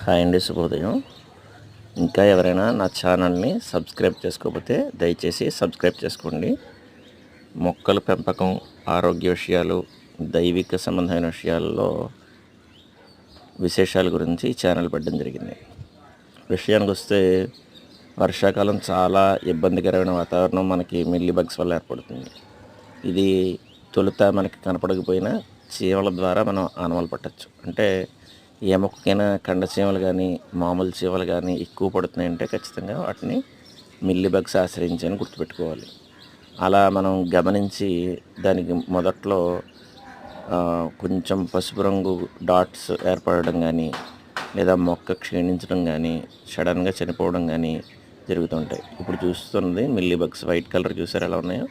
Hi అండి, శుభోదయం. ఇంకా ఎవరైనా నా ఛానల్ని సబ్స్క్రైబ్ చేసుకోకపోతే దయచేసి సబ్స్క్రైబ్ చేసుకోండి. మొక్కల పెంపకం, ఆరోగ్య విషయాలు, దైవిక సంబంధమైన విషయాల్లో విశేషాల గురించి ఈ ఛానల్ పెట్టడం జరిగింది. విషయానికి వస్తే వర్షాకాలం చాలా ఇబ్బందికరమైన వాతావరణం మనకి మిల్లీ బగ్స్ వల్ల ఏర్పడుతుంది. ఇది తొలుత మనకి కనపడకపోయినా చీమల ద్వారా మనం ఆనవాలు పట్టచ్చు. అంటే ఏ మొక్కకైనా కండ చీమలు కానీ మామూలు చీమలు కానీ ఎక్కువ పడుతున్నాయంటే ఖచ్చితంగా వాటిని మిల్లీ బగ్స్ ఆశ్రయించని గుర్తుపెట్టుకోవాలి. అలా మనం గమనించి దానికి మొదట్లో కొంచెం పసుపు రంగు డాట్స్ ఏర్పడడం కానీ లేదా మొక్క క్షీణించడం కానీ సడన్గా చనిపోవడం కానీ జరుగుతుంటాయి. ఇప్పుడు చూస్తున్నది మిల్లీ బగ్స్, వైట్ కలర్ చూసారు ఎలా ఉన్నాయో.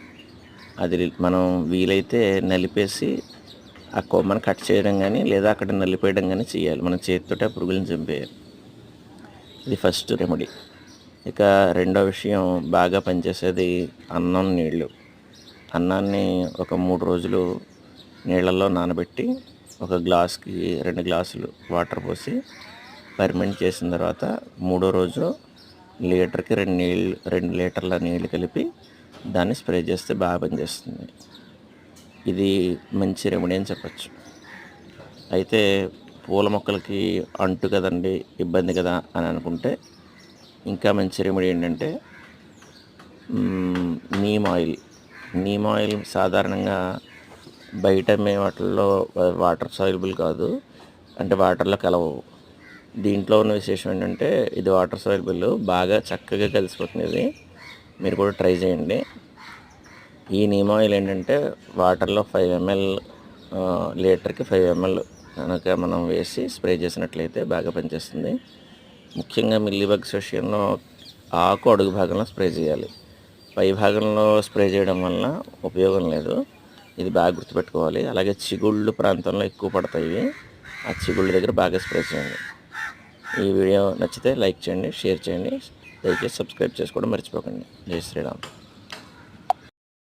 అది మనం వీలైతే నలిపేసి ఆ కొమ్మను కట్ చేయడం కానీ లేదా అక్కడ నలిపేయడం కానీ చేయాలి. మనం చేతితోటి ఆ పురుగులను చంపేయాలి. ఇది ఫస్ట్ రెమెడీ. ఇక రెండో విషయం, బాగా పనిచేసేది అన్నం, నీళ్ళు. అన్నాన్ని ఒక 3 రోజులు నీళ్ళల్లో నానబెట్టి ఒక గ్లాస్కి 2 గ్లాసులు వాటర్ పోసి ఫెర్మెంట్ చేసిన తర్వాత 3వ రోజు లీటర్కి 2 లీటర్ల నీళ్ళు కలిపి దాన్ని స్ప్రే చేస్తే బాగా పనిచేస్తుంది. ఇది మంచి రెమెడీ అని చెప్పచ్చు. అయితే పూల మొక్కలకి అంటు కదండి, ఇబ్బంది కదా అని అనుకుంటే ఇంకా మంచి రెమెడీ ఏంటంటే నీమ్ ఆయిల్ సాధారణంగా బయట అమ్మే వాటిల్లో వాటర్ సాల్యుబుల్ కాదు, అంటే వాటర్లో కలవవు. దీంట్లో ఉన్న విశేషం ఏంటంటే ఇది వాటర్ సాల్యుబుల్, బాగా చక్కగా కలిసిపోతుంది. ఇది మీరు కూడా ట్రై చేయండి. ఈ నీమ్ ఆయిల్ ఏంటంటే వాటర్లో 5 ml, లీటర్కి 5 ml కనుక మనం వేసి స్ప్రే చేసినట్లయితే బాగా పనిచేస్తుంది. ముఖ్యంగా మిల్లీ బగ్స్ విషయంలో ఆకు అడుగు భాగంలో స్ప్రే చేయాలి. పై భాగంలో స్ప్రే చేయడం వల్ల ఉపయోగం లేదు. ఇది బాగా గుర్తుపెట్టుకోవాలి. అలాగే చిగుళ్ళు ప్రాంతంలో ఎక్కువ పడతాయి. ఆ చిగుళ్ళ దగ్గర బాగా స్ప్రే చేయండి. ఈ వీడియో నచ్చితే లైక్ చేయండి, షేర్ చేయండి. దయచేసి సబ్స్క్రైబ్ చేసుకోవడం మర్చిపోకండి. జై శ్రీరామ్.